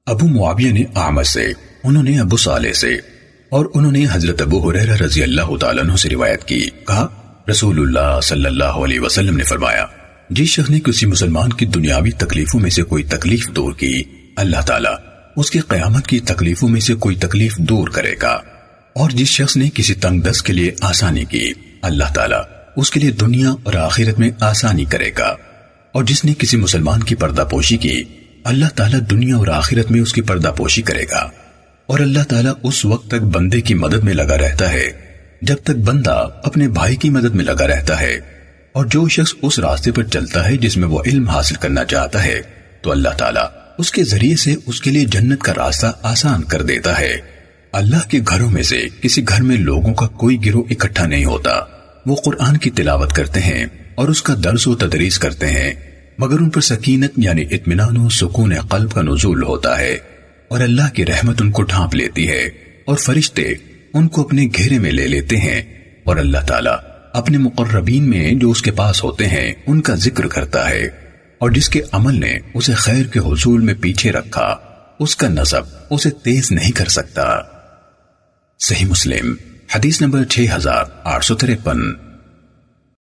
ابو معاویہ نے اعمش سے، انہوں نے ابو صالح سے، اور انہوں نے حضرت ابو ہریرہ رضی اللہ تعالیٰ عنہ سے روایت کی، کہا رسول اللہ صلی اللہ علیہ وسلم نے فرمایا، جس شخص نے کسی مسلمان کی دنیاوی تکلیفوں میں سے کوئی تکلیف دور کی، اللہ تعالیٰ اس کی قیامت کی تکلیفوں میں سے کوئی تکلیف دور کرے گا، اور جس شخص نے کسی تنگ دست کے لیے آسانی کی، اللہ تعالیٰ اس کے لیے دنیا اور آخرت میں آسانی کرے گا، اور جس نے کسی مسلمان کی پردہ پوشی کی، اللہ تعالیٰ دنیا اور آخرت میں اس کی پردہ پوشی کرے گا، اور اللہ تعالیٰ اس وقت تک بندے کی مدد میں لگا رہتا ہے جب تک بندہ اپنے بھائی کی مدد میں لگا رہتا ہے، اور جو شخص اس راستے پر چلتا ہے جس میں وہ علم حاصل کرنا چاہتا ہے تو اللہ تعالیٰ اس کے ذریعے سے اس کے لیے جنت کا راستہ آسان کر دیتا ہے۔ اللہ کے گھروں میں سے کسی گھر میں لوگوں کا کوئی گروہ اکٹھا نہیں ہوتا، وہ قرآن کی تلاوت کرتے ہیں اور اس کا درس و تدریس کرتے ہیں، مگر ان پر سکینت یعنی اطمینان و سکون قلب کا نزول ہوتا ہے، اور اللہ کی رحمت ان کو ڈھانپ لیتی ہے، اور فرشتے ان کو اپنے گھیرے میں لے لیتے ہیں، اور اللہ تعالیٰ اپنے مقربین میں جو اس کے پاس ہوتے ہیں ان کا ذکر کرتا ہے، اور جس کے عمل نے اسے خیر کے حصول میں پیچھے رکھا اس کا نسب اسے تیز نہیں کر سکتا۔ صحیح مسلم حدیث نمبر 6853۔